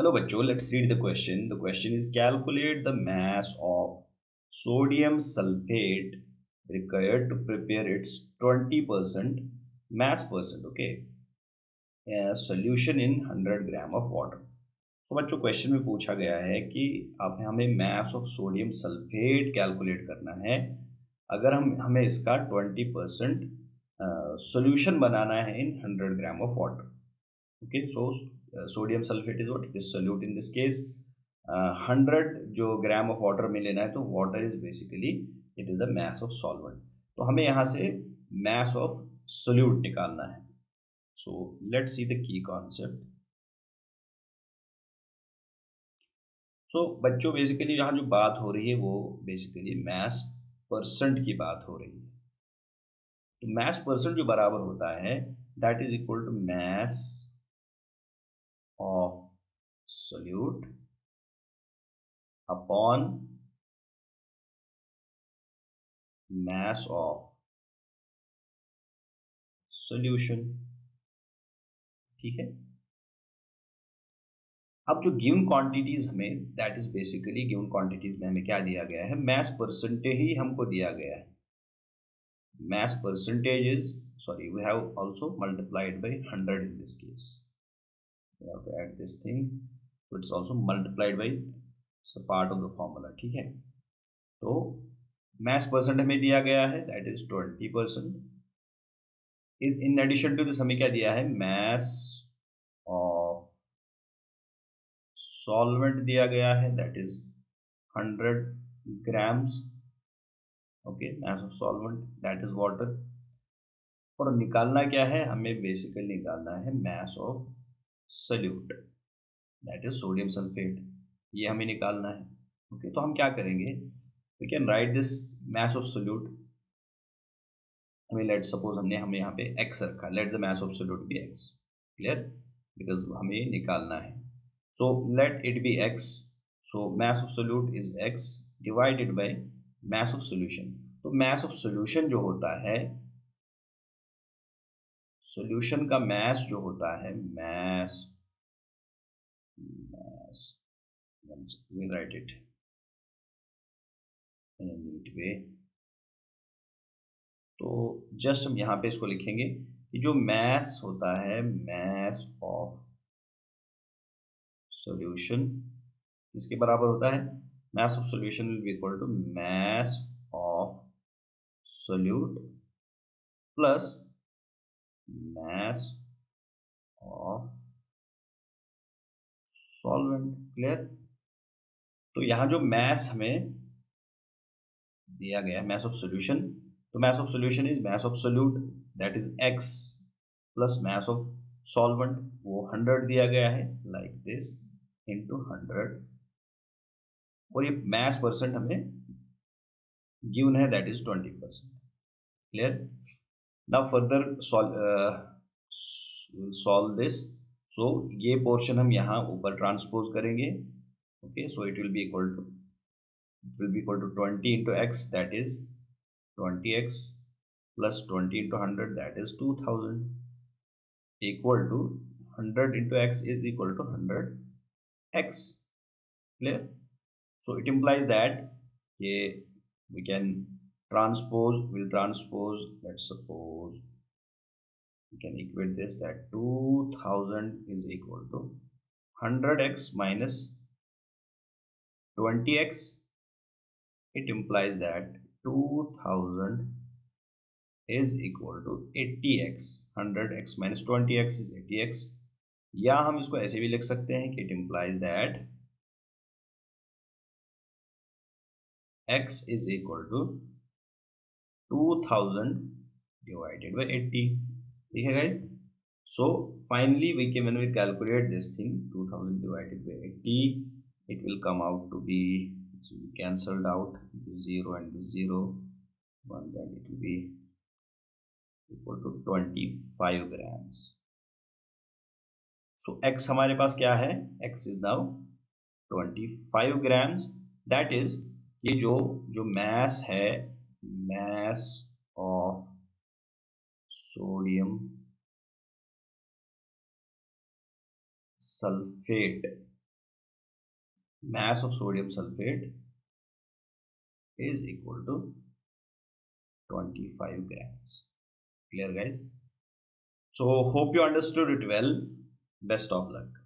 Hello bachcho, let's read the question. The question is calculate the mass of sodium sulfate required to prepare its 20% mass percent, okay? A solution in 100 gram of water. तो बच्चों question में पूछा गया है कि आप हमें mass of sodium sulphate calculate करना है। अगर हम हमें इसका 20% सोल्यूशन बनाना है in 100 gram of water. Okay, so sodium sulphate is what it is solute in this case. 100 जो ग्राम ऑफ वाटर में लेना है, तो water is basically it is the mass of solvent. तो हमें यहाँ से मास ऑफ सोल्यूट निकालना है। So let's see the key concept. So बच्चों बेसिकली यहाँ जो बात हो रही है वो बेसिकली मास परसेंट की बात हो रही है। तो मास परसेंट जो बराबर होता है that is equal to mass of solute upon mass of solution. ठीक है। अब जो गिवन क्वांटिटीज हमें that is basically given quantities में हमें क्या दिया गया है, मास परसेंटेज ही हमको दिया गया है। mass percentage is, sorry, we have also multiplied by 100 in this case. We have to add this thing, so it's also multiplied by, it's a part of the formula. ठीक है। तो mass percent हमें दिया गया है that is 20%. in addition to this हमें क्या दिया है, mass of solvent दिया गया है that is 100 grams. okay, mass of solvent that is water. और निकालना क्या है, हमें बेसिकली निकालना है mass of solute that is sodium sulphate. ये हमें निकालना है। ओके, तो हम क्या करेंगे, we can write this mass of solute. हमें लेट सपोज हमें यहाँ पे x रखा, let the mass of solute be x। Clear, because हमें निकालना है। So let it be x। So mass of solute is x divided by mass of solution. तो mass of solution जो होता है, सोल्यूशन का mass जो होता है, mass we'll write it in a neat way। तो जस्ट हम यहाँ पे इसको लिखेंगे कि जो mass होता है, mass ऑफ सॉल्यूशन इसके बराबर होता है, mass of solution will be equal to mass of solute plus mass of solvent. Clear. तो यहाँ जो mass हमें दिया गया है, mass ऑफ सॉल्यूशन, तो mass of solution is mass of solute that is x plus mass of solvent वो 100 दिया गया है लाइक दिस इंटू 100। और ये mass परसेंट हमें गिवन है that is 20%। Clear. Now further solve this. So ये पोर्शन हम यहाँ ऊपर ट्रांसपोज करेंगे। Okay, so it will be equal to 20 into x that is 20x plus 20 into 100 that is 2000 equal to 100 into x is equal to 100x. Clear? So it implies that we can we'll transpose, let's suppose we can equate this that 2000 is equal to 100x minus 20x. It implies that 2000 is equal to 80x. 100x minus 20x is 80x. या हम इसको ऐसे भी लिख सकते हैं कि it implies that x is equal to 2000 divided by 80. ठीक है guys? So finally we can, when we calculate this thing 2000 divided by 80, it will come out to be, so we cancelled out this 0 and this 0, one, then it will be equal to 25 grams. So x हमारे पास क्या है, x is now 25 grams. That is ये जो mass है, mass of sodium sulfate mass of sodium sulfate is equal to 25 grams. Clear, guys? So hope you understood it well. Best of luck.